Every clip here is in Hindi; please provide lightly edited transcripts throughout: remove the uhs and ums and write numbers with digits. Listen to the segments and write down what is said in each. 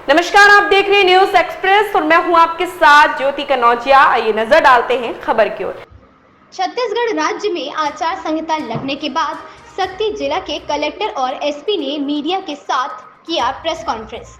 नमस्कार, आप देख रहे हैं न्यूज एक्सप्रेस और मैं हूं आपके साथ ज्योति कनौजिया। आइए नजर डालते हैं खबर की ओर। छत्तीसगढ़ राज्य में आचार संहिता लगने के बाद सक्ती जिला के कलेक्टर और एसपी ने मीडिया के साथ किया प्रेस कॉन्फ्रेंस।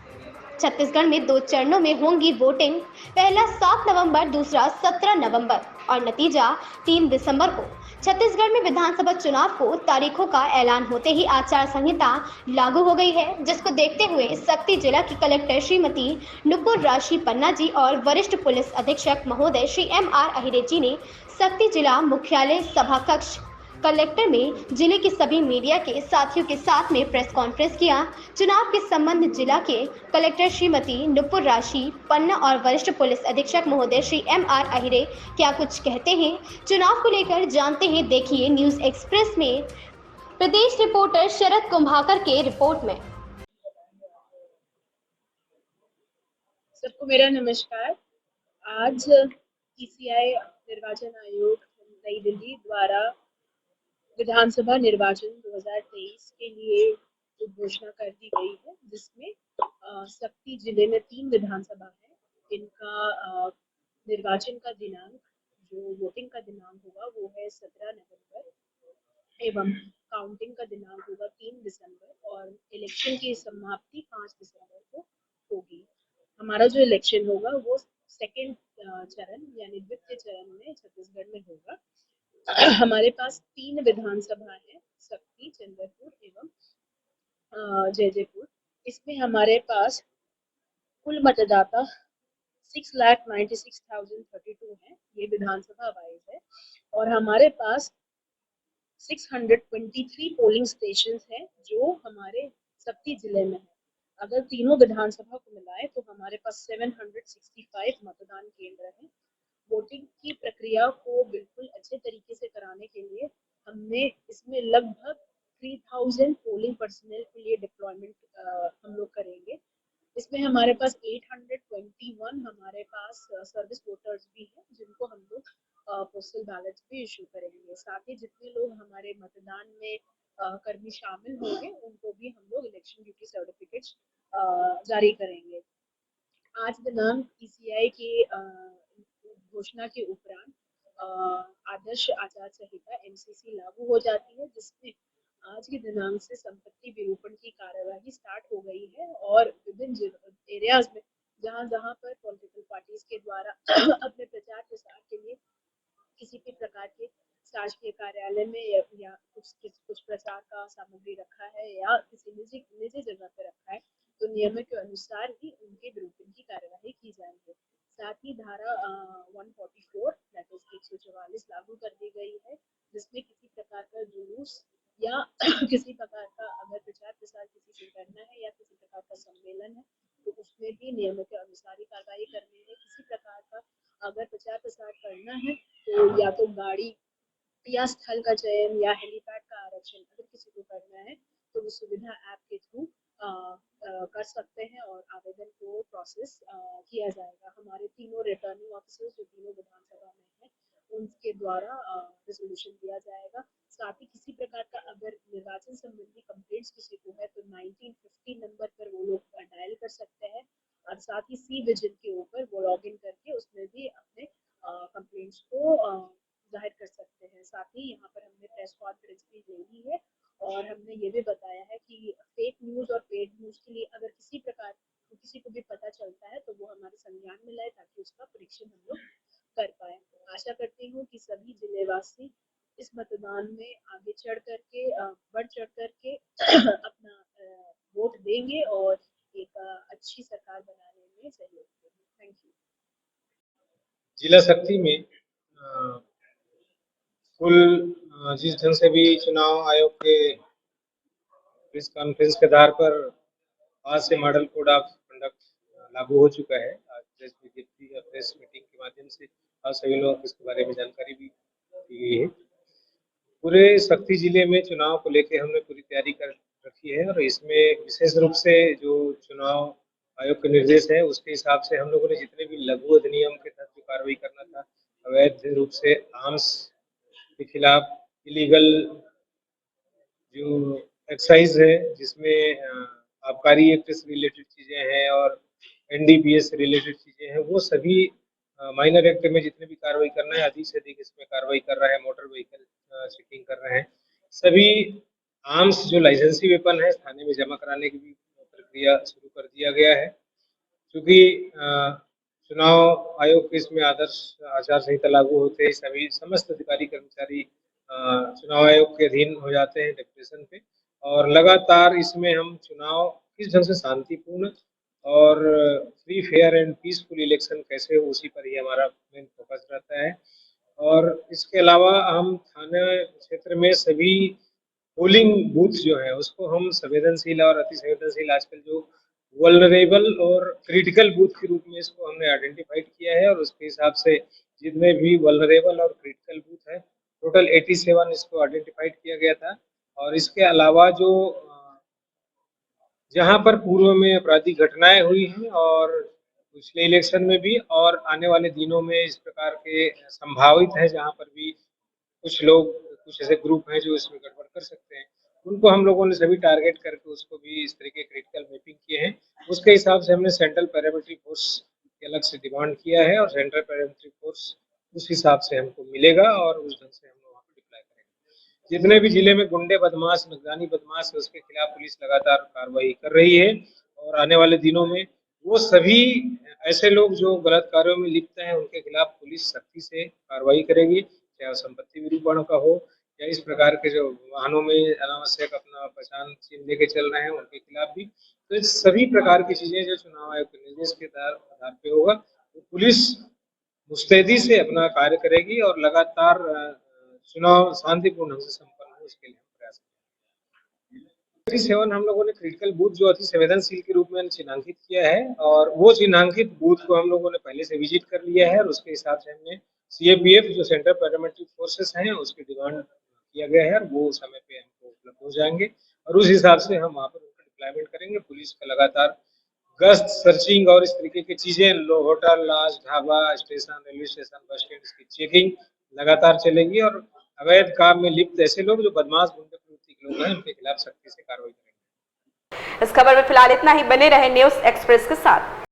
छत्तीसगढ़ में 2 चरणों में होंगी वोटिंग, पहला 7 नवंबर, दूसरा 17 नवंबर और नतीजा 3 दिसंबर को। छत्तीसगढ़ में विधानसभा चुनाव को तारीखों का ऐलान होते ही आचार संहिता लागू हो गई है, जिसको देखते हुए सक्ती जिला की कलेक्टर श्रीमती नुपुर राशि पन्ना जी और वरिष्ठ पुलिस अधीक्षक महोदय श्री MR अहिरे जी ने सक्ती जिला मुख्यालय सभा कक्ष कलेक्टर में जिले के सभी मीडिया के साथियों के साथ में प्रेस कॉन्फ्रेंस किया। चुनाव के संबंध जिला के कलेक्टर श्रीमती नुपुर राशि पन्ना और वरिष्ठ पुलिस अधीक्षक महोदय श्री MR अहिरे क्या कुछ कहते हैं, चुनाव को लेकर जानते हैं। देखिए न्यूज एक्सप्रेस में प्रदेश रिपोर्टर शरद कुंभाकर के रिपोर्ट में। सबको मेरा नमस्कार। आज PCI निर्वाचन आयोग नई दिल्ली द्वारा विधानसभा निर्वाचन 2023 के लिए घोषणा कर दी गई है, जिसमें सक्ती जिले में 3 विधानसभा है। इनका निर्वाचन का दिनांक, जो वोटिंग का दिनांक होगा वो है 17 नवंबर एवं काउंटिंग का दिनांक होगा 3 दिसंबर और इलेक्शन की समाप्ति 5 दिसंबर को होगी। हमारा जो इलेक्शन होगा वो सेकेंड चरण यानी द्वितीय चरण में छत्तीसगढ़ में होगा। हमारे पास 3 विधानसभा है, सक्ती, चंद्रपुर एवं जैजैपुर। इसमें हमारे पास कुल मतदाता 6,96,032 है, ये विधानसभा वाइज है। और हमारे पास 623 पोलिंग स्टेशन है जो हमारे सक्ती जिले में है। अगर तीनों विधानसभा को मिलाए तो हमारे पास 765 मतदान केंद्र है। वोटिंग की प्रक्रिया को बिल्कुल अच्छे तरीके से कराने के लिए हमने इसमें लगभग 3000 पोलिंग पर्सनल के लिए डिप्लॉयमेंट हम लोग करेंगे। इसमें हमारे पास 821 हमारे पास सर्विस वोटर्स भी हैं, जिनको हम लोग पोस्टल बैलेट्स भी इशू करेंगे। साथ ही जितने लोग हमारे मतदान में कर्मी शामिल होंगे उनको भी हम लोग इलेक्शन ड्यूटी सर्टिफिकेट्स जारी करेंगे। आज दिनांक PCI के घोषणा के उपरांत आदर्श आचार संहिता MCC लागू हो जाती है, जिसमें आज के दिनांक से संपत्ति विरूपण की कार्यवाही स्टार्ट हो गई है और विभिन्न एरियाज में जहां पर पॉलिटिकल पार्टीज के द्वारा अपने प्रचार प्रसार के लिए किसी भी प्रकार के शासकीय कार्यालय में या कुछ प्रचार का सामग्री रखा है या किसी निजी जगह पर रखा है, तो नियमों के अनुसार ही उनके विरूपण की कार्यवाही की जाएगी। साथ ही धारा 144 दैट इज 144 लागू कर दी गई है, जिसमें किसी प्रकार का जुलूस या किसी प्रकार का अगर प्रचार प्रसार किसी से करना है या किसी प्रकार का सम्मेलन है तो उसमें भी नियमों के अनुसार ही कार्रवाई करनी है। किसी प्रकार का अगर प्रचार प्रसार करना है तो या तो गाड़ी या स्थल का चयन या हेलीपैड का आरक्षण अगर किसी को करना है तो वो सुविधा ऐप के थ्रू कर सकते हैं और आवेदन को प्रोसेस किया जाएगा। हमारे तीनों रिटर्निंग ऑफिसर्स जो तीनों विधानसभा में हैं उनके द्वारा रेजोल्यूशन दिया जाएगा। साथ ही किसी प्रकार का अगर निर्वाचन संबंधी कंप्लेंट्स किसी को है तो 1950 नंबर पर वो लोग डायल कर सकते हैं और साथ ही सी विजिल के ऊपर वो लॉग इन करके उसमें भी अपने कंप्लेंट्स को जाहिर कर सकते हैं। साथ ही यहाँ पर हमने प्रेस कॉन्फ्रेंस भी ले ली है और हमने ये भी बताया है कि फेक न्यूज और पेड न्यूज के लिए अगर किसी प्रकार किसी को भी पता चलता है तो वो हमारे संज्ञान में लाए ताकि उसका परीक्षण हम लोग कर पाए। आशा करती हूँ कि सभी जिलेवासी इस मतदान में आगे बढ़ चढ़ करके अपना वोट देंगे और एक अच्छी सरकार बनाने में सहयोग देंगे। Thank you. जिला सक्ती में कुल जिस ढंग से भी चुनाव आयोग के प्रेस कॉन्फ्रेंस के आधार पर आज से मॉडल कोड ऑफ कंडक्ट लागू हो चुका है। आज प्रेस विज्ञप्ति या प्रेस मीटिंग के माध्यम से आज सभी लोगों को इसके बारे में जानकारी भी दी गई है। पूरे सक्ती जिले में चुनाव को लेकर हमने पूरी तैयारी कर रखी है और इसमें विशेष रूप से जो चुनाव आयोग के निर्देश है उसके हिसाब से हम लोगों ने जितने भी लघु अधिनियम के तहत जो कार्रवाई करना था, अवैध रूप से आर्म्स के खिलाफ इलीगल जो एक्साइज है जिसमें आबकारी एक्ट से रिलेटेड चीजें हैं और एनडीपीएस से रिलेटेड चीजें हैं, वो सभी माइनर एक्ट में जितने भी कार्रवाई करना है, अधिक से अधिक इसमें कार्रवाई कर रहा है। मोटर व्हीकल चेकिंग कर रहे हैं। सभी आर्म्स जो लाइसेंसी वेपन है थाने में जमा कराने की भी प्रक्रिया शुरू कर दिया गया है। क्योंकि चुनाव आयोग के इसमें आदर्श आचार संहिता लागू होते ही सभी समस्त अधिकारी कर्मचारी चुनाव आयोग के अधीन हो जाते हैं डेपुटेशन पे, और लगातार इसमें हम चुनाव किस ढंग से शांतिपूर्ण और free fair and peaceful election कैसे हो, उसी पर ही हमारा मेन फोकस रहता है। और इसके अलावा हम थाने क्षेत्र में सभी पोलिंग बूथ जो है उसको हम संवेदनशील और अति संवेदनशील, आजकल जो वल्नरेबल और क्रिटिकल बूथ के रूप में इसको हमने आइडेंटिफाइड किया है, और उसके हिसाब से जितने भी वल्नरेबल और क्रिटिकल बूथ है टोटल 87 इसको आइडेंटिफाइड किया गया था। और इसके अलावा जो जहां पर पूर्व में आपराधिक घटनाएं हुई हैं और पिछले इलेक्शन में भी और आने वाले दिनों में इस प्रकार के संभावित है, जहां पर भी कुछ लोग, कुछ ऐसे ग्रुप हैं जो इसमें गड़बड़ कर सकते हैं, उनको हम लोगों ने सभी टारगेट करके उसको भी इस तरीके क्रिटिकल मैपिंग किए हैं। उसके हिसाब से हमने सेंट्रल पैरामिलिट्री फोर्स की अलग से डिमांड किया है, और सेंट्रल पैरामिलिट्री फोर्स उस हिसाब से हमको मिलेगा और उस ढंग से हम लोग वहाँ पर डिप्लॉय करेंगे। जितने भी जिले में गुंडे बदमाश, नगरानी बदमाश है, उसके खिलाफ पुलिस लगातार कार्रवाई कर रही है, और आने वाले दिनों में वो सभी ऐसे लोग जो गलत कार्यों में लिप्त हैं उनके खिलाफ पुलिस सख्ती से कार्रवाई करेगी, चाहे वो संपत्ति विरूपण का हो या इस प्रकार के जो वाहनों में अनावश्यक अपना पहचान चिन्ह लेके चल रहे हैं उनके खिलाफ भी। तो इस सभी प्रकार की चीजें जो चुनाव आयोग के निर्देश के आधार पे होगा, तो पुलिस मुस्तैदी से अपना कार्य करेगी और लगातार चुनाव शांतिपूर्ण ढंग से संपन्न हो, इसके लिए हम प्रयास करेंगे। 37 हम लोगों ने क्रिटिकल बूथ जो अति संवेदनशील के रूप में चिन्हांकित किया है, और वो चिन्हांकित बूथ को हम लोगों ने पहले से विजिट कर लिया है, और उसके हिसाब से हमने सीएपीएफ जो सेंट्रल पैरामिलिट्री फोर्सेस हैं उसकी डिमांड किया गया है, और वो समय पे हमको उपलब्ध हो जाएंगे, और उस हिसाब से हम वहाँ पर उनका डिप्लॉयमेंट करेंगे। पुलिस का लगातार गश्त, सर्चिंग और इस तरीके की चीजें, hotel, lodge, dhaba, station, railway station, bus stand, इसकी चेकिंग लगातार चलेगी, और अवैध काम में लिप्त ऐसे लोग जो बदमाश गुंडे प्रवृत्ति के लोग हैं उनके खिलाफ सख्ती से कार्रवाई करेंगे। इस खबर में फिलहाल इतना ही। बने रहे न्यूज़ एक्सप्रेस के साथ।